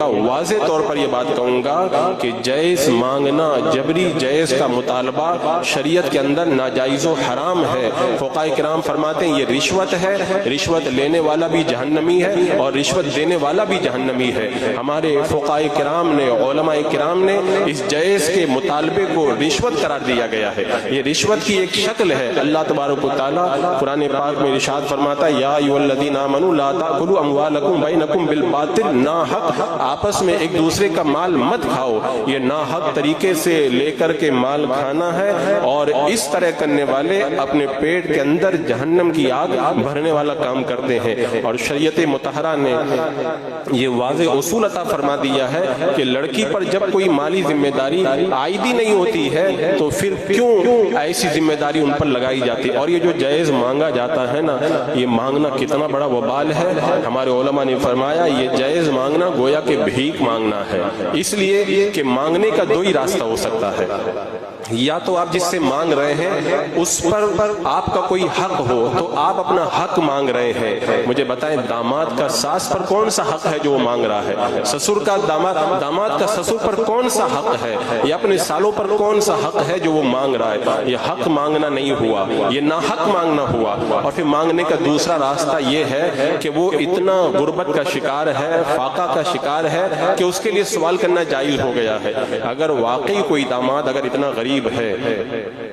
واضح طور پر یہ بات کہوں گا کہ جائز مانگنا، جبری جائز کا مطالبہ شریعت کے اندر ناجائز و حرام ہے۔ فقہاء کرام فرماتے ہیں یہ رشوت ہے، رشوت لینے والا بھی جہنمی ہے اور رشوت دینے والا بھی جہنمی ہے۔ ہمارے فقہاء کرام نے، علماء کرام نے اس جائز کے مطالبے کو رشوت قرار دیا گیا ہے۔ یہ رشوت کی ایک شکل ہے۔ اللہ تبارک و تعالیٰ قرآن پاک میں ارشاد فرماتا ہے یا ایھا الذین آمنوا لا تأکلوا اموالکم بینکم بالباطل، ناحق آپس میں ایک دوسرے کا مال مت کھاؤ۔ یہ ناحق طریقے سے لے کر کے مال کھانا ہے اور اس طرح کرنے والے اپنے پیٹ کے اندر جہنم کی آگ بھرنے والا کام کرتے ہیں۔ اور شریعت مطہرہ نے یہ واضح اصول عطا فرما دیا ہے کہ لڑکی پر جب کوئی مالی ذمہ داری عائدی نہیں ہوتی ہے تو پھر کیوں ایسی ذمہ داری ان پر لگائی جاتی ہے۔ اور یہ جو جائز مانگا جاتا ہے نا، یہ مانگنا کتنا بڑا وبال ہے۔ ہمارے علماء نے فرمایا یہ جائز مانگنا گویا کہ بھیک مانگنا ہے، اس لیے کہ مانگنے کا دو ہی راستہ ہو سکتا ہے، یا تو آپ جس سے مانگ رہے ہیں اس پر آپ کا کوئی حق ہو تو آپ اپنا حق مانگ رہے ہیں۔ مجھے بتائیں داماد کا ساس پر کون سا حق ہے جو وہ مانگ رہا ہے؟ سسر کا داماد کا سسر پر کون سا حق ہے؟ یا اپنے سالوں پر کون سا حق ہے جو وہ مانگ رہا ہے؟ یہ حق مانگنا نہیں ہوا، یہ ناحق مانگنا ہوا۔ اور پھر مانگنے کا دوسرا راستہ یہ ہے کہ وہ اتنا غربت کا شکار ہے، فاقہ کا شکار ہے کہ اس کے لیے سوال کرنا جائز ہو گیا ہے۔ اگر واقعی کوئی داماد اگر اتنا غریب ہے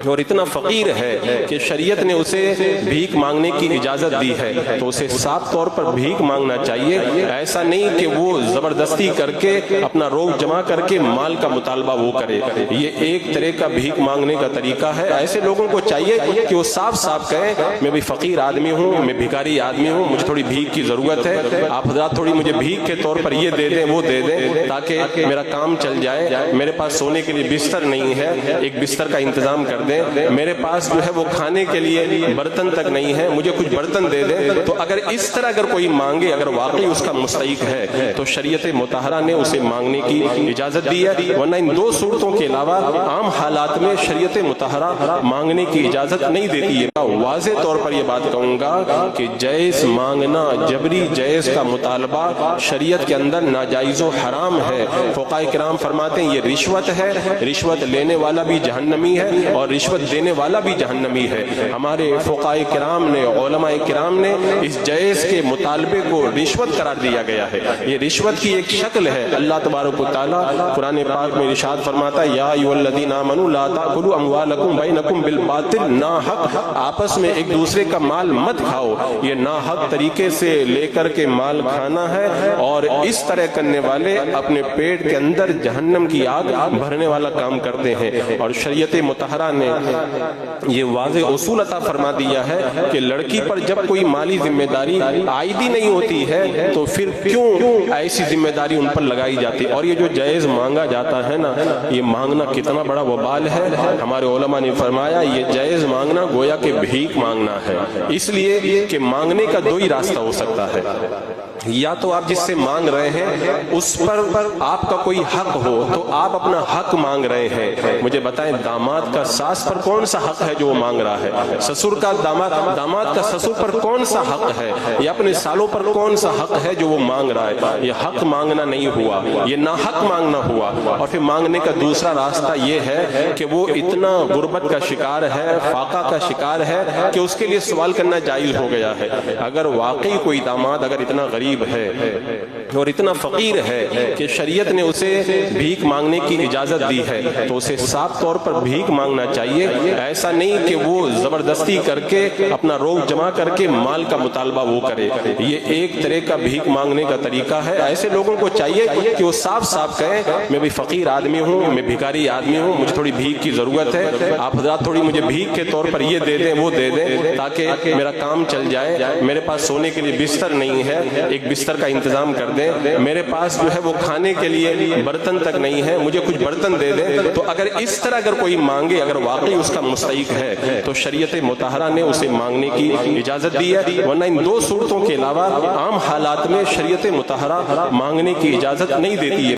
اور اتنا فقیر ہے کہ شریعت نے اسے بھیک مانگنے کی اجازت دی ہے تو اسے صاف طور پر بھیک مانگنا چاہیے۔ ایسا نہیں کہ وہ زبردستی کر کے اپنا روغ جمع کر کے مال کا مطالبہ وہ کرے۔ یہ ایک طرح کا بھیک مانگنے کا طریقہ ہے۔ ایسے لوگوں کو چاہیے کہ وہ صاف صاف کہیں میں بھی فقیر آدمی ہوں، میں بھکاری آدمی ہوں، مجھے تھوڑی بھیک کی ضرورت ہے، آپ حضرات تھوڑی مجھے بھیک کے طور پر یہ دے دیں وہ دے دیں تاکہ میرا کام چل جائے۔ میرے پاس سونے کے لیے بستر نہیں ہے، ایک بستر کا انتظام کر دیں۔ میرے پاس جو ہے وہ کھانے کے لیے برتن تک نہیں ہے، مجھے کچھ برتن دے دیں۔ تو اگر اس طرح اگر کوئی مانگے، اگر واقعی اس کا مستحق ہے تو شریعت مطہرہ نے اسے مانگنے کی اجازت دی ہے، ورنہ ان دو صورتوں کے علاوہ عام حالات میں شریعت مطہرہ مانگنے کی اجازت نہیں دیتی ہے۔ واضح طور پر یہ بات کہوں گا کہ جائز مانگنا، جبری جائز کا مطالبہ شریعت کے اندر ناجائز و حرام ہے۔ فقہاء کرام فرماتے ہیں یہ رشوت ہے، رشوت لینے والا بھی جہنمی ہے اور رشوت دینے والا بھی جہنمی ہے۔ ہمارے فقہاء کرام نے، علماء کرام نے اس جائز کے مطالبے کو رشوت قرار دیا گیا ہے۔ یہ رشوت کی ایک شکل ہے۔ اللہ تبارک و تعالیٰ قرآن پاک میں ارشاد فرماتا ہے یا ایھا الذین آمنوا لا تأکلوا اموالکم بینکم بالباطل، ناحق آپس میں ایک دوسرے کا مال مت کھاؤ۔ یہ ناحق طریقے سے لے کر کے مال کھانا ہے اور اس طرح کرنے والے اپنے پیٹ کے اندر جہنم کی آگ بھرنے والا کام کرتے ہیں۔ اور شریعت مطہرہ نے یہ واضح اصول عطا فرما دیا ہے کہ لڑکی پر جب کوئی مالی ذمہ داری عائدی نہیں ہوتی ہے تو پھر کیوں ایسی ذمہ داری ان پر لگائی جاتی ہے۔ اور یہ جو جائز مانگا جاتا ہے نا، یہ مانگنا کتنا بڑا وبال ہے۔ ہمارے علماء نے فرمایا یہ جائز مانگنا گویا کہ بھیک مانگنا ہے، اس لیے کہ مانگنے کا دو ہی راستہ ہو سکتا ہے، یا تو آپ جس سے مانگ رہے ہیں اس پر آپ کا کوئی حق ہو تو آپ اپنا حق مانگ رہے ہیں۔ مجھے بتائیں داماد کا ساس پر کون سا حق ہے جو وہ مانگ رہا ہے؟ سسر کا داماد کا سسر پر کون سا حق ہے؟ یا اپنے سالوں پر کون سا حق ہے جو وہ مانگ رہا ہے؟ یہ حق مانگنا نہیں ہوا، یہ ناحق مانگنا ہوا۔ اور پھر مانگنے کا دوسرا راستہ یہ ہے کہ وہ اتنا غربت کا شکار ہے، فاقہ کا شکار ہے کہ اس کے لیے سوال کرنا جائز ہو گیا ہے۔ اگر واقعی کوئی داماد اگر اتنا غریب ہے اور اتنا فقیر ہے کہ شریعت نے اسے بھیک مانگنے کی اجازت دی ہے تو اسے صاف طور پر بھیک مانگنا چاہیے۔ ایسا نہیں کہ وہ زبردستی کر کے اپنا روغ جمع کر کے مال کا مطالبہ وہ کرے۔ یہ ایک طرح کا بھیک مانگنے کا طریقہ ہے۔ ایسے لوگوں کو چاہیے کہ وہ صاف صاف کہیں میں بھی فقیر آدمی ہوں، میں بھکاری آدمی ہوں، مجھے تھوڑی بھیک کی ضرورت ہے، آپ حضرات تھوڑی مجھے بھیک کے طور پر یہ دے دیں وہ دے دیں تاکہ میرا کام چل جائے۔ میرے پاس سونے کے لیے بستر نہیں ہے، ایک بستر کا انتظام کر دیں۔ میرے پاس جو ہے وہ کھانے کے لیے برتن تک نہیں ہے، مجھے کچھ برتن دے دیں۔ تو اگر اس طرح اگر کوئی مانگے، اگر واقعی اس کا مستحق ہے تو شریعت مطہرہ نے اسے مانگنے کی اجازت دی ہے، ورنہ ان دو صورتوں کے علاوہ عام حالات میں شریعت مطہرہ مانگنے کی اجازت نہیں دیتی ہے۔